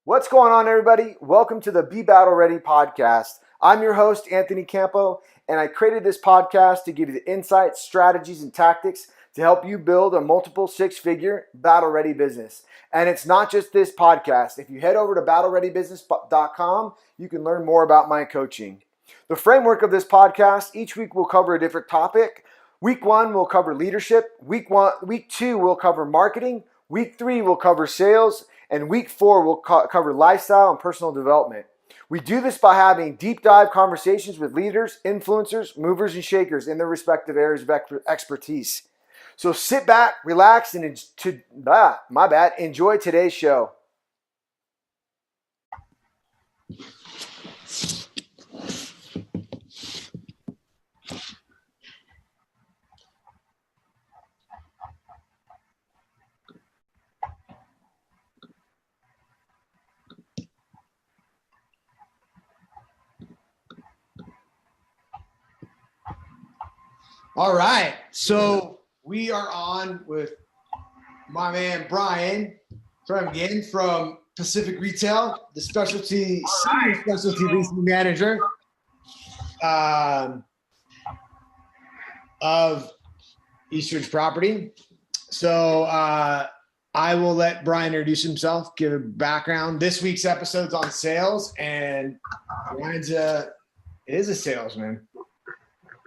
What's going on, everybody? Welcome to the Be Battle Ready podcast. I'm your host, Anthony Campo, and I created this podcast to give you the insights, strategies, and tactics to help you build a multiple six-figure battle-ready business. And it's not just this podcast. If you head over to battlereadybusiness.com, you can learn more about my coaching. The framework of this podcast, each week we'll cover a different topic. Week 1, we'll cover leadership. Week 2, we'll cover marketing. Week 3, we'll cover sales. And week 4, we'll cover lifestyle and personal development. We do this by having deep dive conversations with leaders, influencers, movers, and shakers in their respective areas of expertise. So sit back, relax, and enjoy today's show. All right, so we are on with my man Brian Fremgen from Pacific Retail, the senior specialty leasing manager of Eastridge Property. So I will let Brian introduce himself, give a background. This week's episode's on sales, and Brian's is a salesman.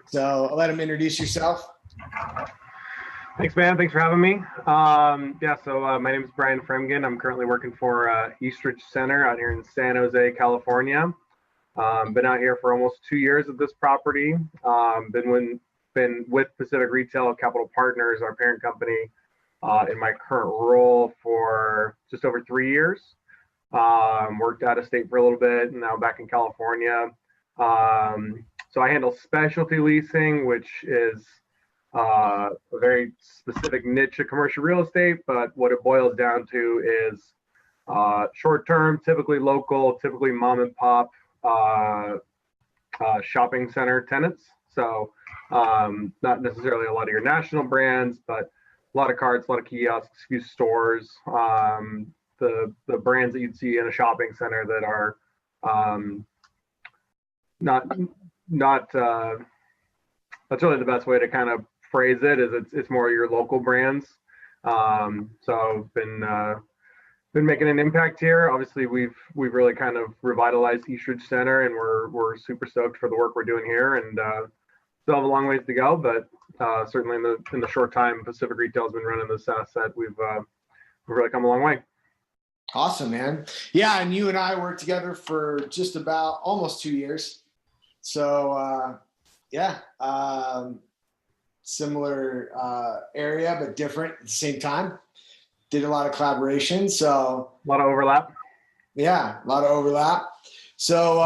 So I'll let him introduce yourself. Thanks, man. Thanks for having me. My name is Brian Fremgen. I'm currently working for Eastridge Center out here in San Jose, California. Been out here for almost 2 years at this property. Been with Pacific Retail Capital Partners, our parent company, in my current role for just over 3 years. Worked out of state for a little bit, and now back in California. So I handle specialty leasing, which is a very specific niche of commercial real estate, but what it boils down to is short-term, typically local, typically mom and pop shopping center tenants. So not necessarily a lot of your national brands, but a lot of carts, a lot of kiosks, few stores, the brands that you'd see in a shopping center that are not that's really the best way to kind of phrase it, is it's more your local brands. So been making an impact here. Obviously we've really kind of revitalized Eastridge Center, and we're super stoked for the work we're doing here, and still have a long ways to go, but certainly in the short time Pacific Retail has been running this asset, we've really come a long way. Awesome, man. Yeah, and you and I worked together for just about almost 2 years. So, similar area, but different at the same time. Did a lot of collaboration. So a lot of overlap. Yeah, a lot of overlap. So,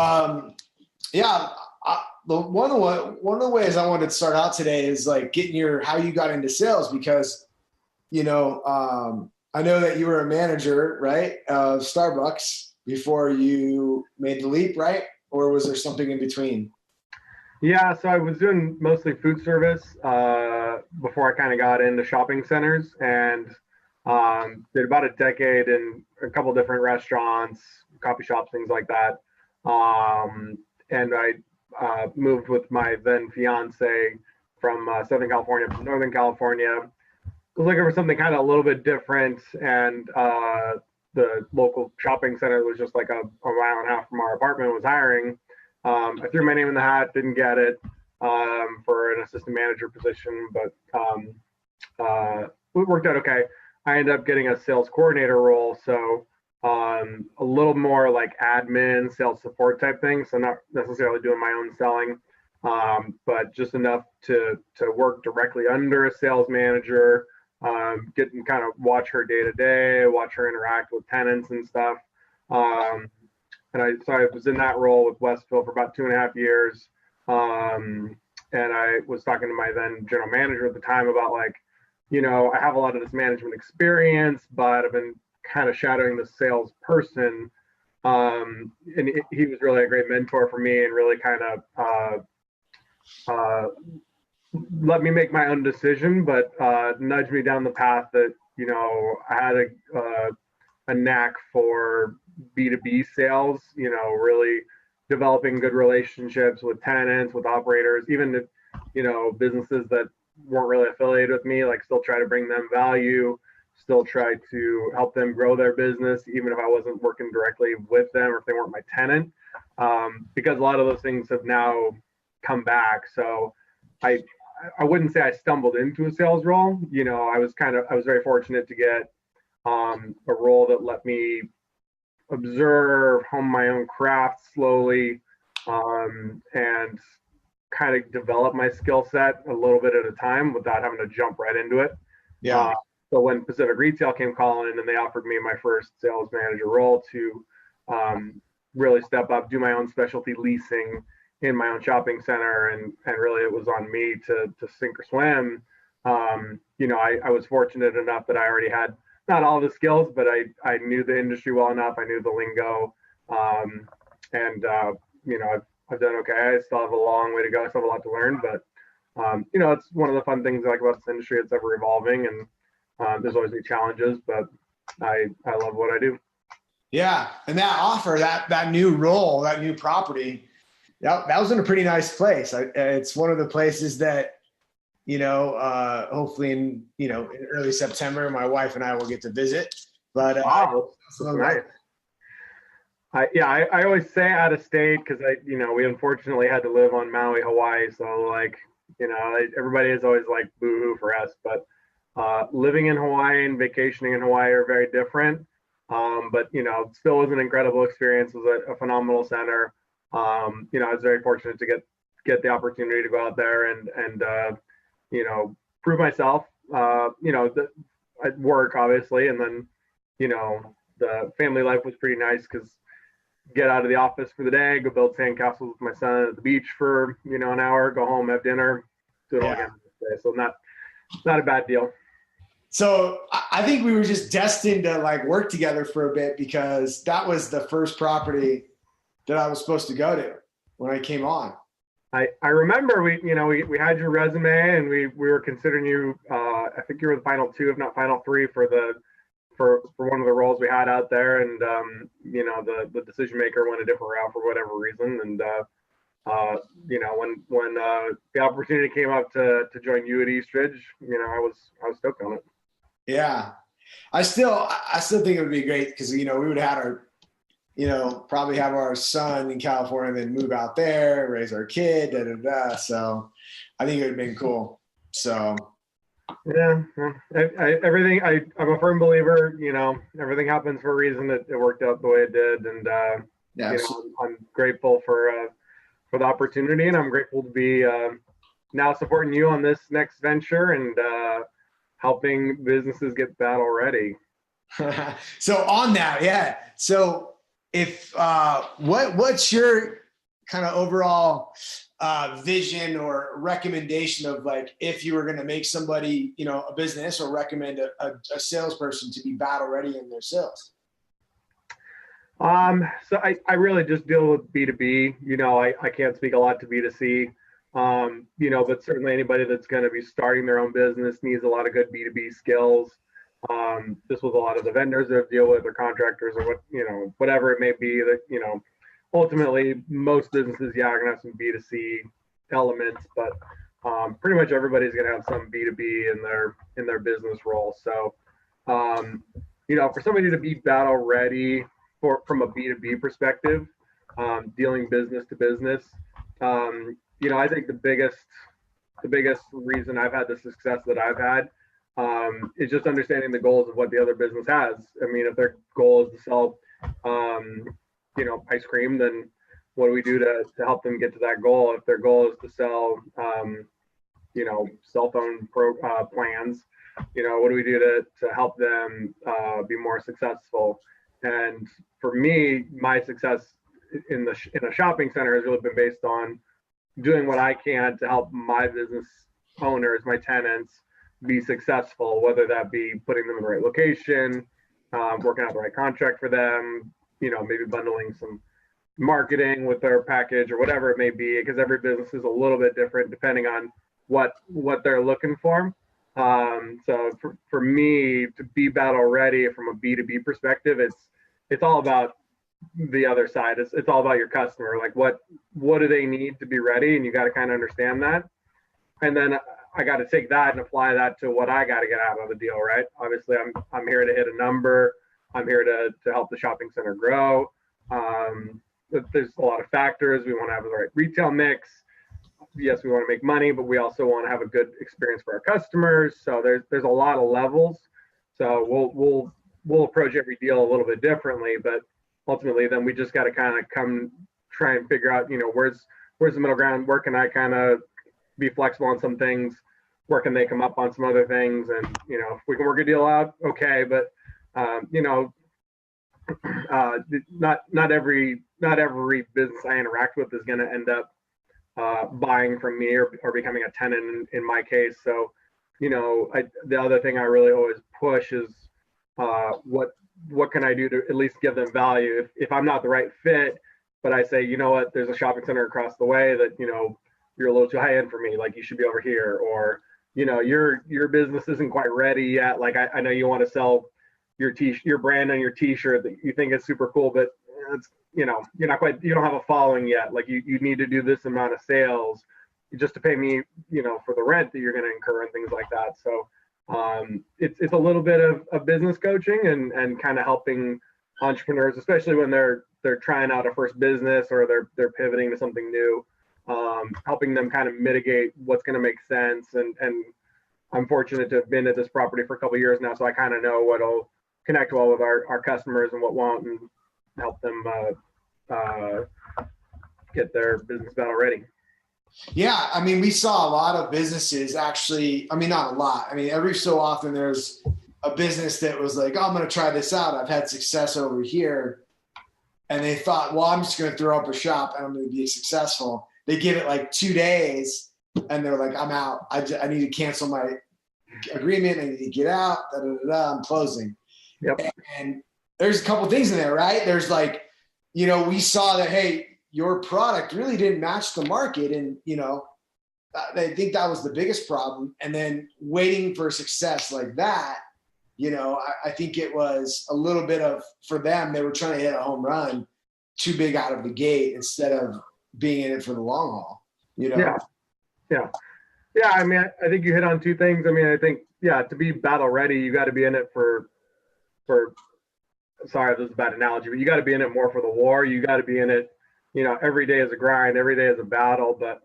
one of the ways I wanted to start out today is like getting how you got into sales, because, I know that you were a manager, right, of Starbucks before you made the leap, right? Or was there something in between? Yeah, so I was doing mostly food service before I kind of got into shopping centers, and did about a decade in a couple different restaurants, coffee shops, things like that. And I moved with my then fiance from Southern California to Northern California. I was looking for something kind of a little bit different, and the local shopping center was just like a mile and a half from our apartment was hiring. I threw my name in the hat, didn't get it for an assistant manager position, but it worked out okay. I ended up getting a sales coordinator role, so a little more like admin, sales support type thing. So not necessarily doing my own selling, but just enough to work directly under a sales manager, get and kind of watch her day to day, watch her interact with tenants and stuff. And I was in that role with Westville for about 2.5 years. And I was talking to my then general manager at the time about I have a lot of this management experience, but I've been kind of shadowing the salesperson. And he was really a great mentor for me, and really kind of let me make my own decision, but nudged me down the path that, I had a knack for B2B sales, really developing good relationships with tenants, with operators, even if, businesses that weren't really affiliated with me, like still try to bring them value, still try to help them grow their business, even if I wasn't working directly with them or if they weren't my tenant, because a lot of those things have now come back. So I I wouldn't say I stumbled into a sales role. I was very fortunate to get a role that let me observe, hone my own craft slowly, and kind of develop my skill set a little bit at a time without having to jump right into it. Yeah. So when Pacific Retail came calling and they offered me my first sales manager role to really step up, do my own specialty leasing in my own shopping center, and really it was on me to sink or swim. I was fortunate enough that I already had not all the skills, but I knew the industry well enough. I knew the lingo, and I've done okay. I still have a long way to go. I still have a lot to learn, but it's one of the fun things I like about this industry. It's ever evolving, and there's always new challenges, but I love what I do. Yeah, and that offer, that new role, that new property, that was in a pretty nice place. It's one of the places that, hopefully in early September, my wife and I will get to visit. But wow, that's nice. I always say out of state because we unfortunately had to live on Maui, Hawaii. So everybody is always like boo-hoo for us, but living in Hawaii and vacationing in Hawaii are very different. But still was an incredible experience. It was a phenomenal center. I was very fortunate to get the opportunity to go out there and prove myself. At work obviously, and then the family life was pretty nice because get out of the office for the day, go build sandcastles with my son at the beach for an hour, go home, have dinner, do it all again the next day. So not a bad deal. So I think we were just destined to work together for a bit because that was the first property that I was supposed to go to when I came on. I remember we had your resume and we were considering you. I think you were the final two, if not final three, for one of the roles we had out there, and the decision maker went a different route for whatever reason, and when the opportunity came up to join you at Eastridge, I was stoked on it. Yeah, I still think it would be great because we would have had our probably have our son in California and then move out there, raise our kid, So I think it would have been cool. So yeah, everything. I'm a firm believer. Everything happens for a reason. It worked out the way it did, and I'm grateful for the opportunity, and I'm grateful to be now supporting you on this next venture and helping businesses get battle ready. So on that, yeah. So if what's your kind of overall vision or recommendation of if you were going to make somebody, a business or recommend a salesperson to be battle ready in their sales? So I really just deal with B2B. I can't speak a lot to B2C. But certainly anybody that's going to be starting their own business needs a lot of good B2B skills. This was a lot of the vendors that I deal with or contractors or whatever it may be that, ultimately most businesses, are going to have some B2C elements, but pretty much everybody's going to have some B2B in their business role. So, for somebody to be battle ready from a B2B perspective, dealing business to business, I think the biggest reason I've had the success that I've had is just understanding the goals of what the other business has. I mean, if their goal is to sell, ice cream, then what do we do to help them get to that goal? If their goal is to sell, cell phone plans, what do we do to help them be more successful? And for me, my success in a shopping center has really been based on doing what I can to help my business owners, my tenants, be successful, whether that be putting them in the right location, working out the right contract for them, maybe bundling some marketing with their package or whatever it may be, because every business is a little bit different depending on what they're looking for. So for me to be battle ready from a B2B perspective, it's all about the other side. It's all about your customer. Like what do they need to be ready, and you got to kind of understand that. And then I got to take that and apply that to what I got to get out of the deal, right? Obviously, I'm here to hit a number. I'm here to help the shopping center grow. There's a lot of factors. We want to have the right retail mix. Yes, we want to make money, but we also want to have a good experience for our customers. So there's a lot of levels. So we'll approach every deal a little bit differently, but ultimately, then we just got to kind of try and figure out, where's the middle ground? Where can I kind of be flexible on some things? Where can they come up on some other things? And if we can work a deal out, okay. But not every business I interact with is going to end up buying from me or becoming a tenant in my case. So, the other thing I really always push is what can I do to at least give them value? If I'm not the right fit, but I say, you know what, there's a shopping center across the way that, you're a little too high end for me. Like you should be over here, or, your business isn't quite ready yet. Like I know you want to sell your brand on your t-shirt that you think is super cool, but it's, you're not quite, you don't have a following yet. Like you need to do this amount of sales just to pay me, for the rent that you're going to incur and things like that. So it's a little bit of business coaching and kind of helping entrepreneurs, especially when they're trying out a first business or they're pivoting to something new, helping them kind of mitigate what's going to make sense. And I'm fortunate to have been at this property for a couple of years now, so I kind of know what'll connect well with our customers and what won't, and help them get their business battle ready. Yeah, I mean, we saw a lot of businesses actually, I mean, not a lot. I mean, every so often there's a business that was like, oh, I'm going to try this out. I've had success over here. And they thought, well, I'm just going to throw up a shop and I'm going to be successful. They give it like 2 days and they're like, I'm out. I need to cancel my agreement. I need to get out. I'm closing. Yep. And there's a couple things in there, right? There's like, we saw that, hey, your product really didn't match the market. And, I think that was the biggest problem. And then waiting for success like that, I think it was a little bit of, for them, they were trying to hit a home run too big out of the gate instead of being in it for the long haul, Yeah. I mean, I think you hit on two things. I mean, I think, to be battle ready, you got to be in it for sorry, this is a bad analogy, but you got to be in it more for the war. You got to be in it, every day is a grind, every day is a battle, but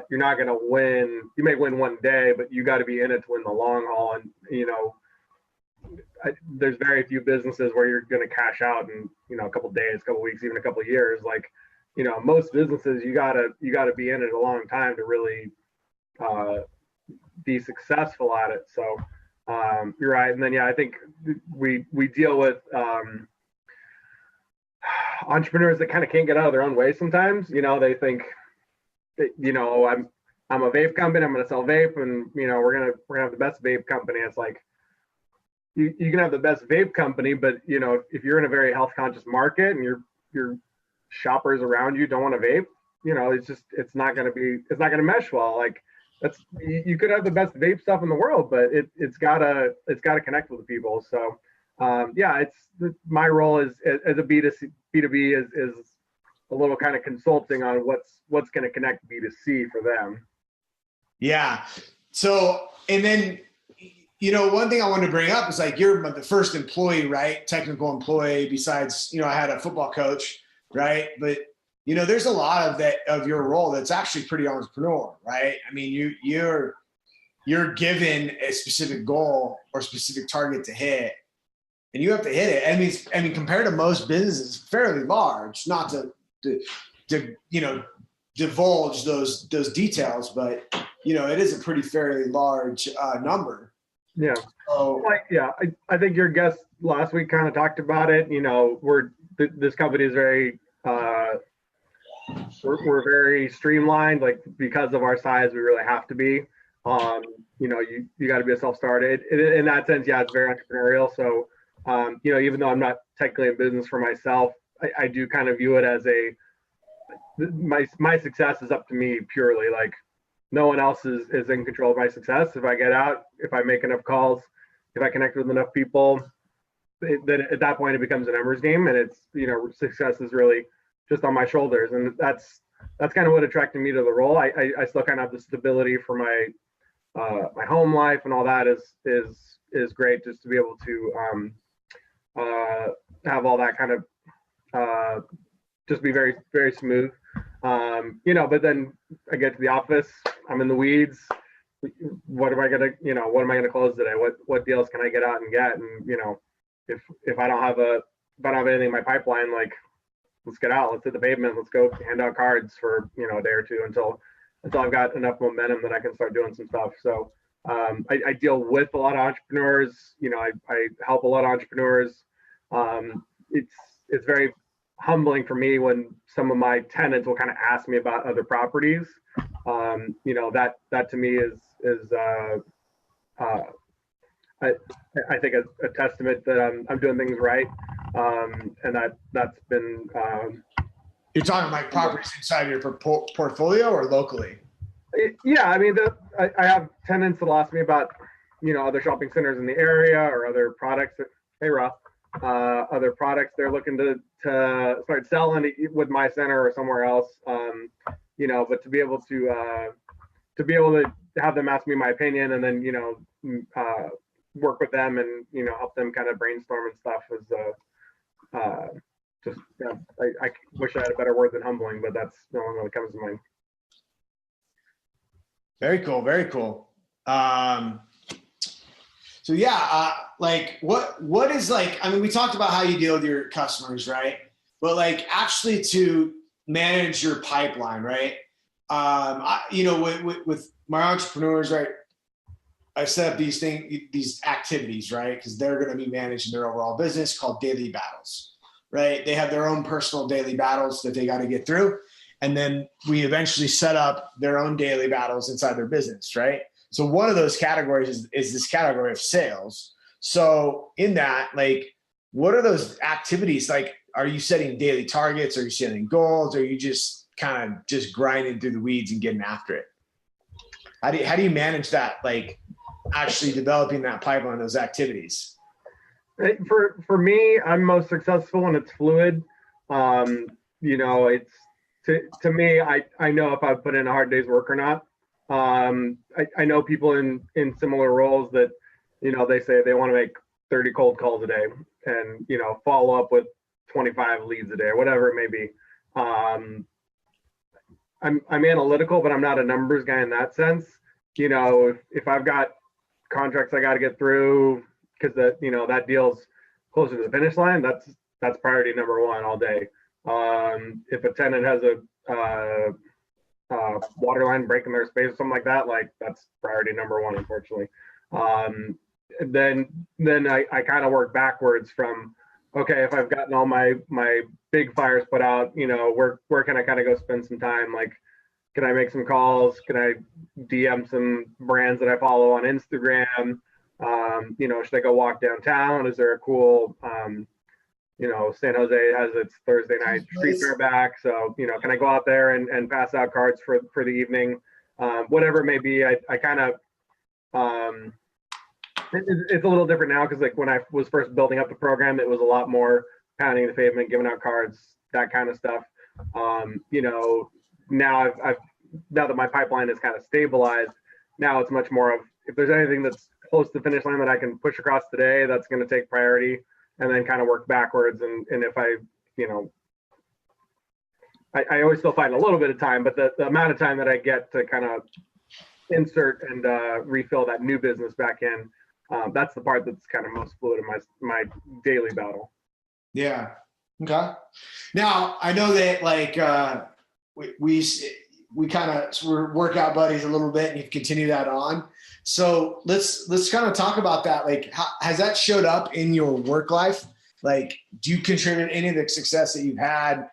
you're not going to win. You may win one day, but you got to be in it to win the long haul. And, there's very few businesses where you're going to cash out in, a couple of days, a couple of weeks, even a couple of years. Like, most businesses, you gotta be in it a long time to really be successful at it. So you're right. And then, I think we deal with entrepreneurs that kind of can't get out of their own way sometimes. They think that, I'm a vape company, I'm going to sell vape, and we're gonna have the best vape company. It's like you can have the best vape company, but if you're in a very health conscious market and your shoppers around you don't want to vape, it's not going to mesh well. Like you could have the best vape stuff in the world, but it's gotta connect with the people. So it's my role as a B2B is a little kind of consulting on what's going to connect B2C for them. Yeah. So, and then, one thing I wanted to bring up is like, you're the first employee, right? Technical employee besides, I had a football coach, right? But, there's a lot of that of your role that's actually pretty entrepreneurial, right? I mean, you're given a specific goal or specific target to hit, and you have to hit it. I mean, compared to most businesses, fairly large, not to divulge those details, but it is a pretty fairly large number. Yeah. So, I think your guest last week kind of talked about it. This company is very we're very streamlined. Like because of our size, we really have to be. You got to be a self-starter. In that sense, it's very entrepreneurial. So even though I'm not technically in business for myself, I do kind of view it as my success is up to me purely. Like no one else is in control of my success. If I get out, if I make enough calls, if I connect with enough people, that at that point it becomes a numbers game, and it's, success is really just on my shoulders, and that's kind of what attracted me to the role. I still kind of have the stability for my my home life and all that is great, just to be able to have all that kind of just be very, very smooth. But then I get to the office, I'm in the weeds. What am I gonna close today? What deals can I get out and get? And if I don't have anything in my pipeline, like, let's get out, let's hit the pavement, let's go hand out cards for a day or two until I've got enough momentum that I can start doing some stuff. So I deal with a lot of entrepreneurs. I help a lot of entrepreneurs. It's very humbling for me when some of my tenants will kind of ask me about other properties. That to me is I think a testament that I'm doing things right, and that's been. You're talking like properties inside your portfolio or locally? Yeah, I mean, I have tenants that will ask me about other shopping centers in the area or other products that, hey Rob, other products they're looking to start selling with my center or somewhere else. But to be able to have them ask me my opinion and then work with them and help them kind of brainstorm and stuff is just I wish I had a better word than humbling, but that's the only one that comes to mind. Very cool. Very cool. So yeah, like what is like, I mean, we talked about how you deal with your customers, right? But like actually to manage your pipeline, right? With my entrepreneurs, right? I set up these activities, right? Because they're going to be managing their overall business called daily battles, right? They have their own personal daily battles that they got to get through. And then we eventually set up their own daily battles inside their business, right? So one of those categories is this category of sales. So in that, like, what are those activities? Like, are you setting daily targets? Are you setting goals? Or are you just kind of just grinding through the weeds and getting after it? How do you manage that? Like actually developing that pipeline, those activities? For me, I'm most successful when it's fluid. It's to me, I know if I put in a hard day's work or not. I know people in similar roles that, they say they want to make 30 cold calls a day and, follow up with 25 leads a day or whatever it may be. I'm analytical, but I'm not a numbers guy in that sense. If I've got contracts I got to get through because that deal's closer to the finish line, that's priority number one all day. If a tenant has a water line breaking their space or something like that, like that's priority number one, unfortunately. Then I kind of work backwards from, okay, if I've gotten all my big fires put out, where can I kind of go spend some time? Like, can I make some calls? Can I DM some brands that I follow on Instagram? Should I go walk downtown? Is there a cool San Jose has its Thursday night street fair back. So, can I go out there and pass out cards for the evening? Whatever it may be, I kind of, it's a little different now because like when I was first building up the program, it was a lot more pounding the pavement, giving out cards, that kind of stuff. Now now that my pipeline is kind of stabilized, now it's much more of, if there's anything that's close to the finish line that I can push across today, that's going to take priority. And then kind of work backwards. And if I always still find a little bit of time, but the amount of time that I get to kind of insert and refill that new business back in, that's the part that's kind of most fluid in my daily battle. Yeah. Okay. Now I know that like we kind of, we're workout buddies a little bit and you continue that on. So let's kind of talk about that. Like, how has that showed up in your work life? Like, do you contribute any of the success that you've had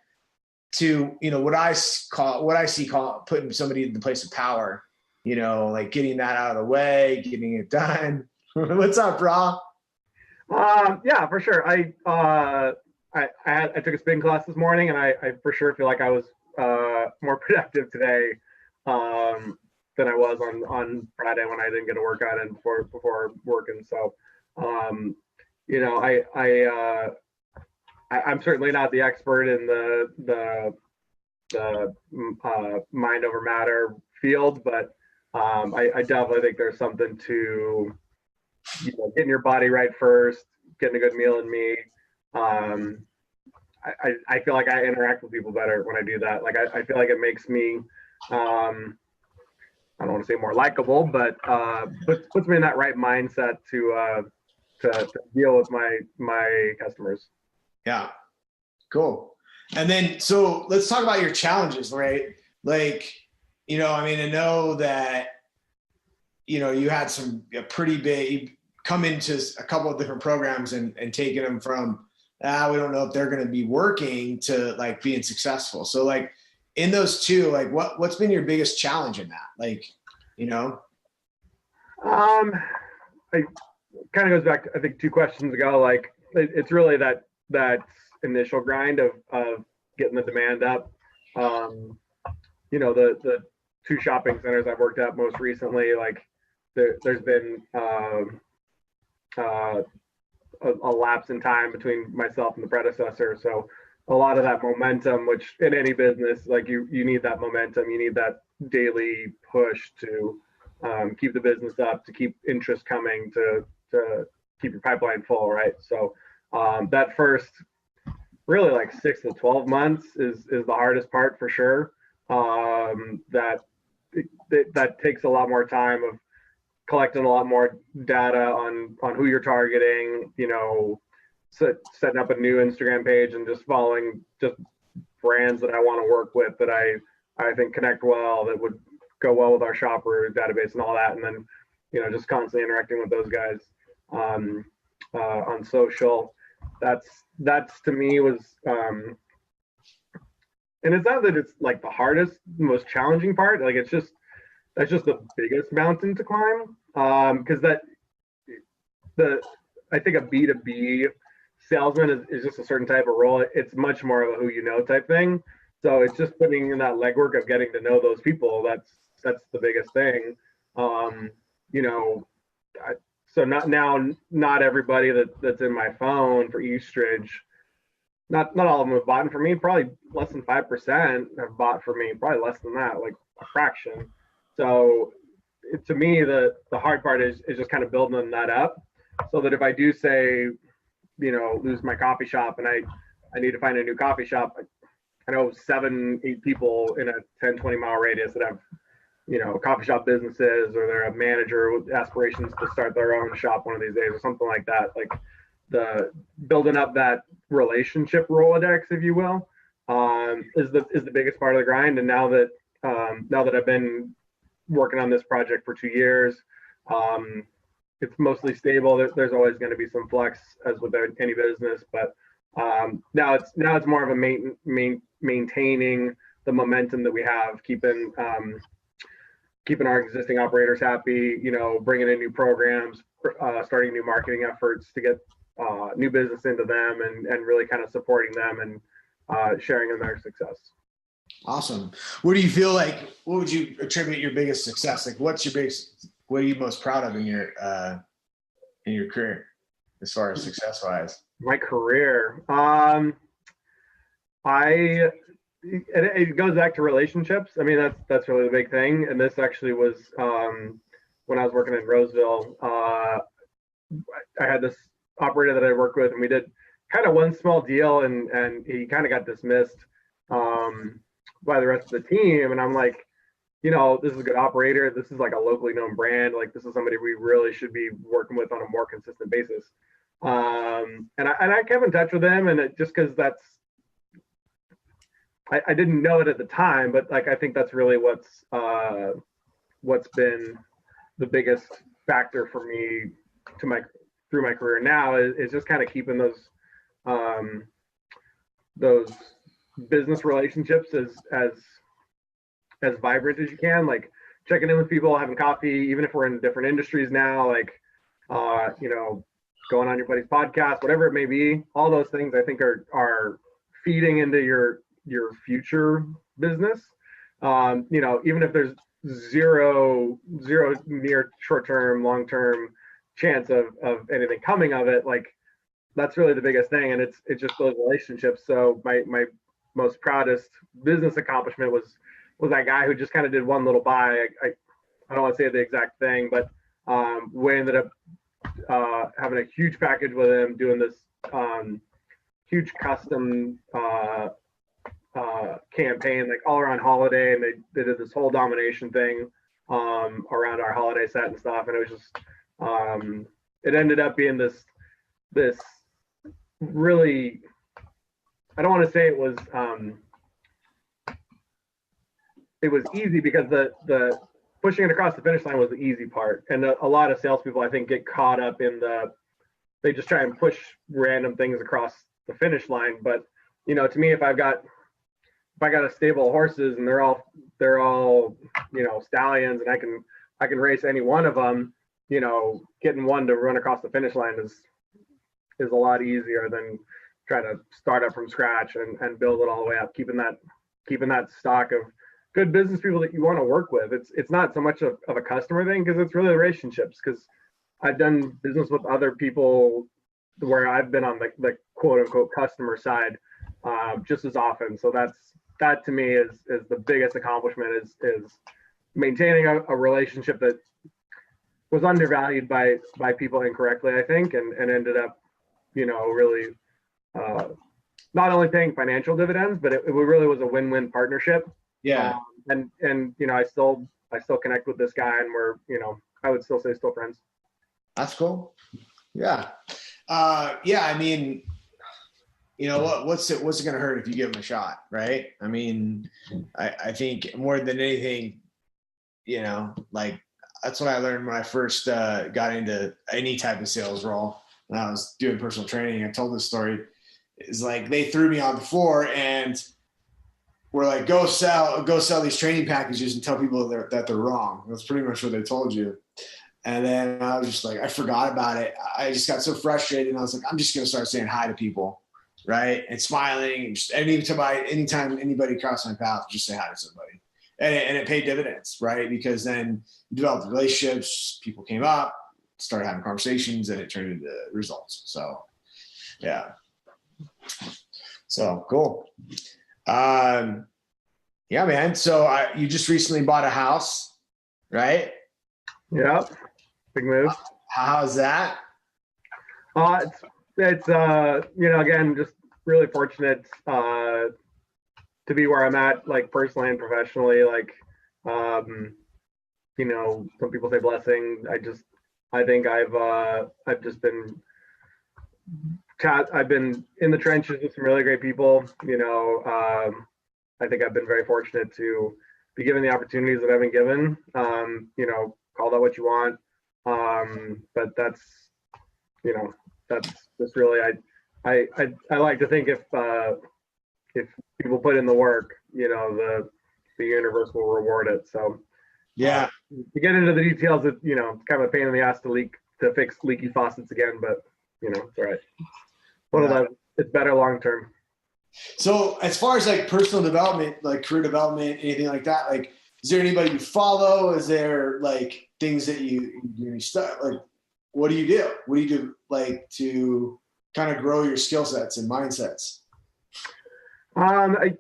to, what I see putting somebody in the place of power, like getting that out of the way, getting it done. What's up, bro? Yeah, for sure. I took a spin class this morning and I for sure feel like I was more productive today than I was on Friday when I didn't get a workout in before working. So, I'm certainly not the expert in the mind over matter field, but I definitely think there's something to getting your body right first, getting a good meal in me. I feel like I interact with people better when I do that. Like I feel like it makes me I don't want to say more likable, but puts me in that right mindset to deal with my customers. Yeah. Cool. And then, so let's talk about your challenges, right? Like, I mean, I know that, you had a pretty big, you come into a couple of different programs and taking them from, we don't know if they're going to be working to like being successful. So like in those two, like what's been your biggest challenge in that? Like, It kind of goes back to, I think 2 questions ago, like it's really that initial grind of getting the demand up. The 2 shopping centers I've worked at most recently, like there's been a lapse in time between myself and the predecessor. So a lot of that momentum, which in any business, like you need that momentum, you need that daily push to keep the business up, to keep interest coming, to keep your pipeline full, right? So that first really like 6 to 12 months is the hardest part for sure. That takes a lot more time of collecting a lot more data on who you're targeting, setting up a new Instagram page and just following just brands that I want to work with, that I think connect well, that would go well with our shopper database and all that. And then, just constantly interacting with those guys on social. That's to me was, and it's not that it's like the hardest, most challenging part. Like that's just the biggest mountain to climb. Because I think a B2B salesman is just a certain type of role. It's much more of a who you know type thing. So it's just putting in that legwork of getting to know those people. That's the biggest thing. So not everybody that's in my phone for Eastridge, not all of them have bought for me. Probably less than 5% have bought for me. Probably less than that, like a fraction. So to me, the hard part is just kind of building that up, so that if I do say, lose my coffee shop and I need to find a new coffee shop, I know 7-8 people in a 10-20 mile radius that have, coffee shop businesses, or they're a manager with aspirations to start their own shop one of these days or something like that. Like the building up that relationship Rolodex, if you will, is the biggest part of the grind. And now that I've been working on this project for 2 years, it's mostly stable. There's always going to be some flex, as with any business, but now it's more of a maintaining the momentum that we have, keeping our existing operators happy, bringing in new programs, starting new marketing efforts to get new business into them, and really kind of supporting them and sharing in their success. Awesome. What do you feel like? What would you attribute your biggest success? Like, what are you most proud of in your career, as far as success wise? My career, it goes back to relationships. I mean, that's really the big thing. And this actually was when I was working in Roseville. I had this operator that I worked with, and we did kind of one small deal, and he kind of got dismissed by the rest of the team. And I'm like, this is a good operator. This is like a locally known brand. Like, this is somebody we really should be working with on a more consistent basis. And I kept in touch with him, and it just because I didn't know it at the time, but like I think that's really what's been the biggest factor for me through my career now is just kind of keeping those business relationships as vibrant as you can, like checking in with people, having coffee, even if we're in different industries now, like going on your buddy's podcast, whatever it may be. All those things I think are feeding into your future business. Even if there's zero near short-term, long-term chance of anything coming of it, like that's really the biggest thing. And it's just those relationships. So my most proudest business accomplishment was that guy who just kind of did one little buy. I don't want to say the exact thing, but we ended up having a huge package with him, doing this huge custom campaign, like all around holiday, and they did this whole domination thing around our holiday set and stuff, and it was just it ended up being this really, I don't want to say it was easy, because the pushing it across the finish line was the easy part, and a lot of salespeople I think get caught up in they just try and push random things across the finish line. But to me, if I got a stable of horses and they're all stallions, and I can race any one of them, getting one to run across the finish line is a lot easier than trying to start up from scratch and build it all the way up, keeping that stock of good business people that you want to work with. It's not so much of a customer thing, because it's really relationships, because I've done business with other people where I've been on the quote unquote customer side just as often. So that to me is the biggest accomplishment, is maintaining a relationship that was undervalued by people incorrectly, I think, and ended up, really not only paying financial dividends, but it really was a win-win partnership. Yeah. And I still connect with this guy, and we're, I would still say still friends. That's cool. Yeah. I mean, what's it going to hurt if you give him a shot, right? I mean, I think more than anything, like that's what I learned when I first got into any type of sales role. When I was doing personal training, I told this story. It's like they threw me on the floor and were like, go sell these training packages and tell people that they're wrong. That's pretty much what they told you. And then I was just like, I forgot about it. I just got so frustrated, and I was like, I'm just going to start saying hi to people, right? And smiling, and just anytime anybody crossed my path, just say hi to somebody. And it paid dividends, right? Because then you developed relationships, people came up, started having conversations, and it turned into results. So, yeah. So cool. Yeah, man. So you just recently bought a house, right? Yeah. Big move. How's that? It's again, just really fortunate to be where I'm at, like personally and professionally. Like, some people say blessing. I think I've just been I've been in the trenches with some really great people. I think I've been very fortunate to be given the opportunities that I've been given. Call that what you want. But that's just really, I like to think if people put in the work, the universe will reward it. So yeah, to get into the details, it's kind of a pain in the ass to fix leaky faucets again, but it's all right. It's better long term. So as far as like personal development, like career development, anything like that, like, is there anybody you follow? Is there like things that you start, like, what do you do? What do you do like to kind of grow your skill sets and mindsets? I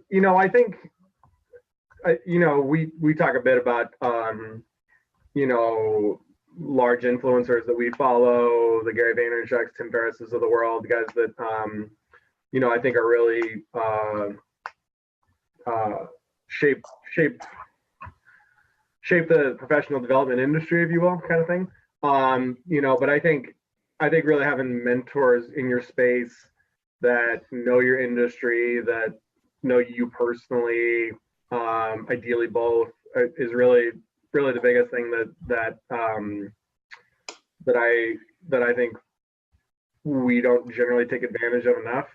think, we talk a bit about, large influencers that we follow, the Gary Vaynerchuk's, Tim Ferriss's of the world, guys that, I think are really shape the professional development industry, if you will, kind of thing. But I think really having mentors in your space that know your industry, that know you personally, ideally both, is really the biggest thing that I think we don't generally take advantage of enough.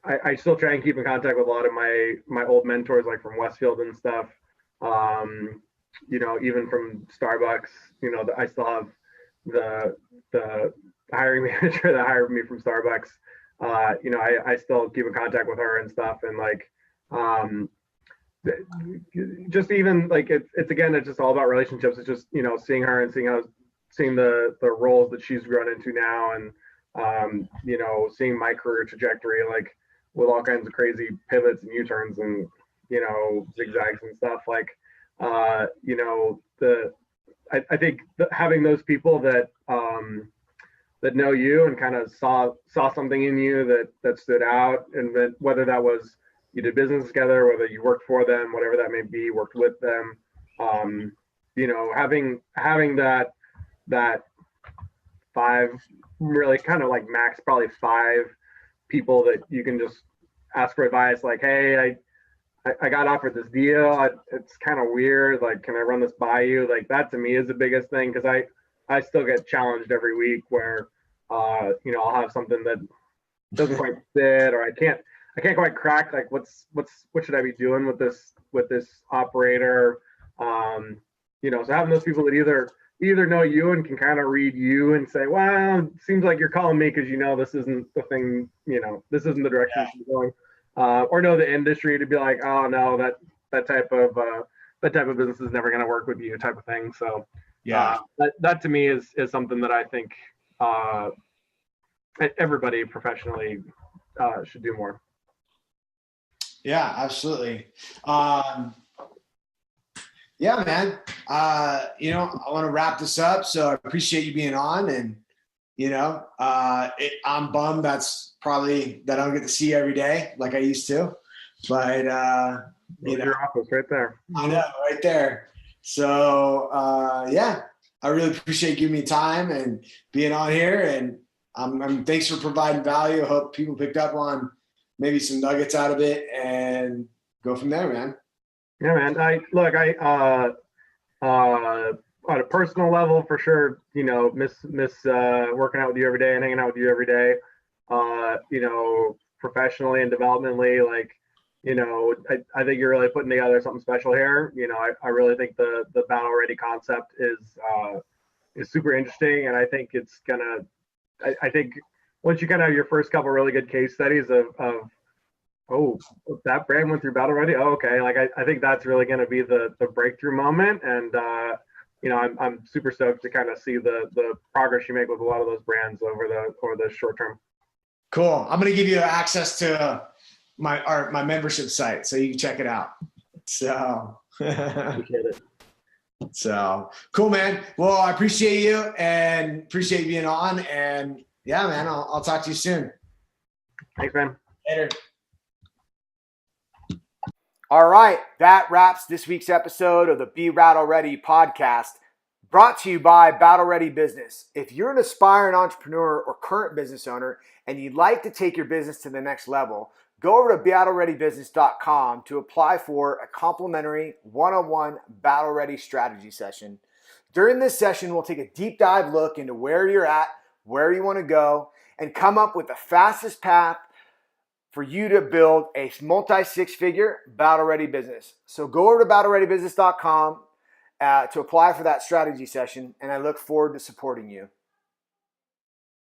I still try and keep in contact with a lot of my old mentors, like from Westfield and stuff. Even from Starbucks, I still have the hiring manager that hired me from Starbucks. I still keep in contact with her and stuff, and like, just even like it's just all about relationships. It's just seeing her and seeing how seeing the roles that she's grown into now, and seeing my career trajectory, like with all kinds of crazy pivots and U-turns and zigzags and stuff. Like I think having those people that know you and kind of saw something in you that stood out, and that whether that was you did business together, whether you worked for them, whatever that may be, worked with them, having that five, really kind of like max probably five people that you can just ask for advice, like, hey, I got offered this deal. It's kind of weird. Like, can I run this by you? Like, that to me is the biggest thing, because I still get challenged every week where I'll have something that doesn't quite fit, or I can't quite crack, like what should I be doing with this operator. So having those people that either know you and can kind of read you and say, well, it seems like you're calling me because this isn't the thing, this isn't the direction you're going, or know the industry to be like, oh no, that type of business is never going to work with you, type of thing. So that to me is something that I think everybody professionally should do more. Yeah, absolutely. Yeah, man. I want to wrap this up. So I appreciate you being on, and I'm bummed that I don't get to see you every day like I used to. But your office right there. I know, right there. So I really appreciate you giving me time and being on here, and thanks for providing value. I hope people picked up on maybe some nuggets out of it, and go from there, man. Yeah, man. On a personal level, for sure, miss working out with you every day and hanging out with you every day. Professionally and developmentally, I think you're really putting together something special here. I really think the battle ready concept is super interesting, and I think it's gonna. I think once you kind of have your first couple really good case studies of that brand went through battle ready. Oh, okay. Like I think that's really going to be the breakthrough moment. And, I'm super stoked to kind of see the progress you make with a lot of those brands over the short term. Cool. I'm going to give you access to my membership site, so you can check it out. So appreciate it. So cool, man. Well, I appreciate you and appreciate you being on, and yeah, man, I'll talk to you soon. Thanks, man. Later. All right, that wraps this week's episode of the Be Battle Ready podcast, brought to you by Battle Ready Business. If you're an aspiring entrepreneur or current business owner and you'd like to take your business to the next level, go over to battlereadybusiness.com to apply for a complimentary one-on-one Battle Ready strategy session. During this session, we'll take a deep dive look into where you're at, where you want to go, and come up with the fastest path for you to build a multi-six-figure battle-ready business. So go over to battlereadybusiness.com to apply for that strategy session, and I look forward to supporting you.